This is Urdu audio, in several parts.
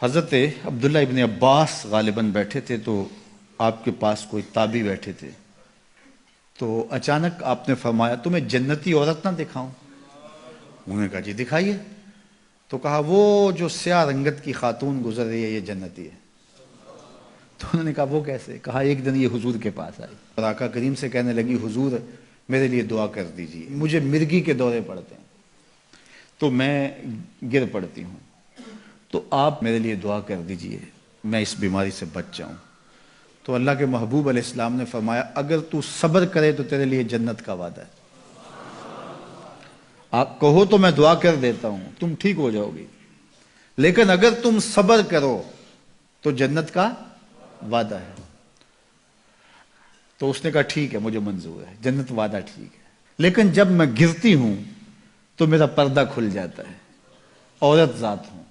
حضرت عبداللہ ابن عباس غالباً بیٹھے تھے تو آپ کے پاس کوئی تابعی بیٹھے تھے، تو اچانک آپ نے فرمایا تمہیں جنتی عورت نہ دکھاؤں؟ انہوں نے کہا جی دکھائیے۔ تو کہا وہ جو سیاہ رنگت کی خاتون گزر رہی ہے یہ جنتی ہے۔ تو انہوں نے کہا وہ کیسے؟ کہا ایک دن یہ حضور کے پاس آئی اور آقا کریم سے کہنے لگی حضور میرے لیے دعا کر دیجیے، مجھے مرگی کے دورے پڑتے ہیں تو میں گر پڑتی ہوں، تو آپ میرے لیے دعا کر دیجئے میں اس بیماری سے بچ جاؤں۔ تو اللہ کے محبوب علیہ السلام نے فرمایا اگر تو صبر کرے تو تیرے لیے جنت کا وعدہ ہے۔ آپ کہو تو میں دعا کر دیتا ہوں تم ٹھیک ہو جاؤ گی، لیکن اگر تم صبر کرو تو جنت کا وعدہ ہے۔ تو اس نے کہا ٹھیک ہے مجھے منظور ہے، جنت وعدہ ٹھیک ہے، لیکن جب میں گرتی ہوں تو میرا پردہ کھل جاتا ہے، عورت ذات ہوں،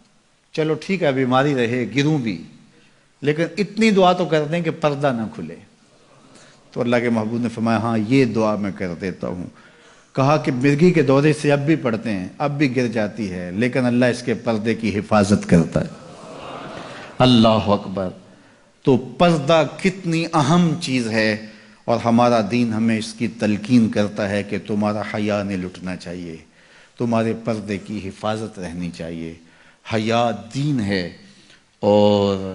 چلو ٹھیک ہے بیماری رہے گروں بھی، لیکن اتنی دعا تو کر دیں کہ پردہ نہ کھلے۔ تو اللہ کے محبوب نے فرمایا ہاں یہ دعا میں کر دیتا ہوں۔ کہا کہ مرگی کے دورے سے اب بھی پڑھتے ہیں، اب بھی گر جاتی ہے، لیکن اللہ اس کے پردے کی حفاظت کرتا ہے۔ اللہ اکبر! تو پردہ کتنی اہم چیز ہے، اور ہمارا دین ہمیں اس کی تلقین کرتا ہے کہ تمہارا حیا نہیں لٹنا چاہیے، تمہارے پردے کی حفاظت رہنی چاہیے۔ حیا دین ہے، اور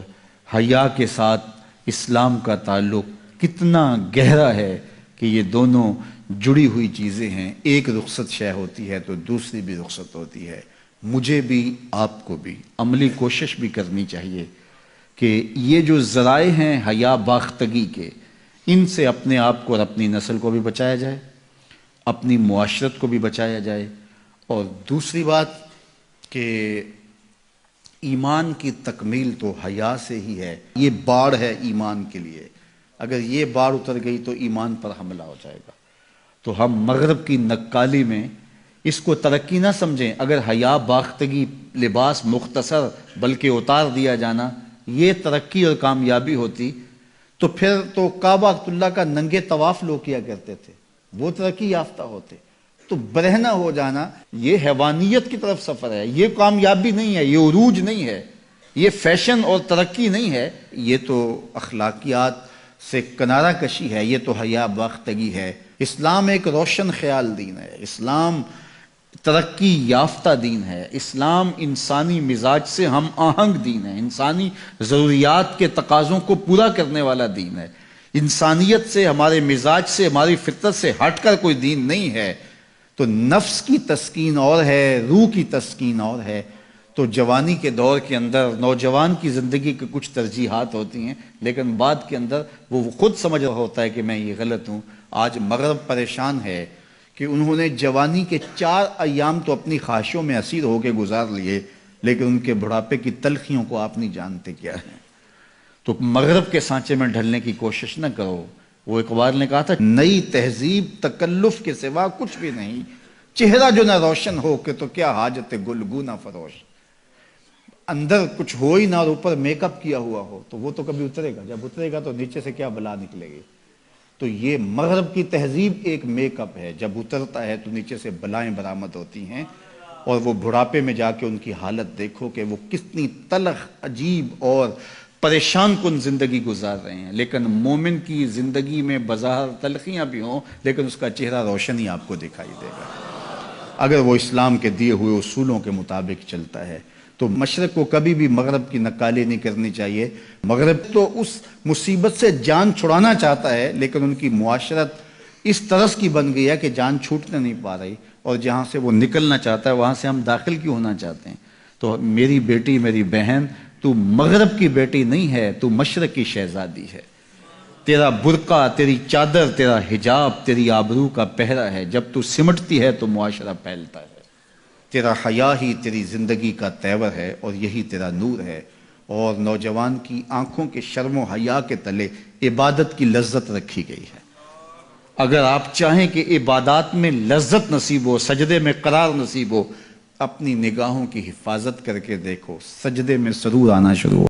حیا کے ساتھ اسلام کا تعلق کتنا گہرا ہے کہ یہ دونوں جڑی ہوئی چیزیں ہیں، ایک رخصت شے ہوتی ہے تو دوسری بھی رخصت ہوتی ہے۔ مجھے بھی آپ کو بھی عملی کوشش بھی کرنی چاہیے کہ یہ جو ذرائع ہیں حیا باختگی کے، ان سے اپنے آپ کو اور اپنی نسل کو بھی بچایا جائے، اپنی معاشرت کو بھی بچایا جائے۔ اور دوسری بات کہ ایمان کی تکمیل تو حیا سے ہی ہے، یہ باڑ ہے ایمان کے لیے، اگر یہ باڑ اتر گئی تو ایمان پر حملہ ہو جائے گا۔ تو ہم مغرب کی نقالی میں اس کو ترقی نہ سمجھیں، اگر حیا باختگی لباس مختصر بلکہ اتار دیا جانا یہ ترقی اور کامیابی ہوتی تو پھر تو کعبہ اللہ کا ننگے طواف لوگ کیا کرتے تھے، وہ ترقی یافتہ ہوتے۔ تو برہنہ ہو جانا یہ حیوانیت کی طرف سفر ہے، یہ کامیابی نہیں ہے، یہ عروج نہیں ہے، یہ فیشن اور ترقی نہیں ہے، یہ تو اخلاقیات سے کنارہ کشی ہے، یہ تو حیا باختگی ہے۔ اسلام ایک روشن خیال دین ہے، اسلام ترقی یافتہ دین ہے، اسلام انسانی مزاج سے ہم آہنگ دین ہے، انسانی ضروریات کے تقاضوں کو پورا کرنے والا دین ہے۔ انسانیت سے، ہمارے مزاج سے، ہماری فطرت سے ہٹ کر کوئی دین نہیں ہے۔ تو نفس کی تسکین اور ہے، روح کی تسکین اور ہے۔ تو جوانی کے دور کے اندر نوجوان کی زندگی کے کچھ ترجیحات ہوتی ہیں، لیکن بعد کے اندر وہ خود سمجھ رہا ہوتا ہے کہ میں یہ غلط ہوں۔ آج مغرب پریشان ہے کہ انہوں نے جوانی کے 4 ایام تو اپنی خواہشوں میں اسیر ہو کے گزار لیے، لیکن ان کے بڑھاپے کی تلخیوں کو آپ نہیں جانتے کیا ہے۔ تو مغرب کے سانچے میں ڈھلنے کی کوشش نہ کرو۔ وہ اقبال نے کہا تھا نئی تہذیب تکلف کے سوا کچھ بھی نہیں، چہرہ جو نہ روشن ہو کہ تو کیا حاجت گلگو نہ فروش۔ اندر کچھ ہو ہی نہ اور اوپر میک اپ کیا ہوا ہو تو وہ تو کبھی اترے گا، جب اترے گا تو نیچے سے کیا بلا نکلے گی۔ تو یہ مغرب کی تہذیب ایک میک اپ ہے، جب اترتا ہے تو نیچے سے بلائیں برآمد ہوتی ہیں، اور وہ بڑھاپے میں جا کے ان کی حالت دیکھو کہ وہ کتنی تلخ عجیب اور پریشان کن زندگی گزار رہے ہیں۔ لیکن مومن کی زندگی میں بظاہر تلخیاں بھی ہوں لیکن اس کا چہرہ روشن ہی آپ کو دکھائی دے گا، اگر وہ اسلام کے دیے ہوئے اصولوں کے مطابق چلتا ہے۔ تو مشرق کو کبھی بھی مغرب کی نقالی نہیں کرنی چاہیے۔ مغرب تو اس مصیبت سے جان چھڑانا چاہتا ہے، لیکن ان کی معاشرت اس طرز کی بن گئی ہے کہ جان چھوٹنے نہیں پا رہی، اور جہاں سے وہ نکلنا چاہتا ہے وہاں سے ہم داخل کیوں ہونا چاہتے ہیں۔ تو میری بیٹی، میری بہن، تو مغرب کی بیٹی نہیں ہے، تو مشرق کی شہزادی ہے۔ تیرا برقع، تیری چادر، تیرا حجاب تیری آبرو کا پہرا ہے، جب تو سمٹتی ہے تو معاشرہ پھیلتا ہے۔ تیرا حیا ہی تیری زندگی کا تیور ہے، اور یہی تیرا نور ہے۔ اور نوجوان کی آنکھوں کے شرم و حیا کے تلے عبادت کی لذت رکھی گئی ہے۔ اگر آپ چاہیں کہ عبادات میں لذت نصیب ہو، سجدے میں قرار نصیب ہو، اپنی نگاہوں کی حفاظت کر کے دیکھو، سجدے میں سرور آنا شروع ہو۔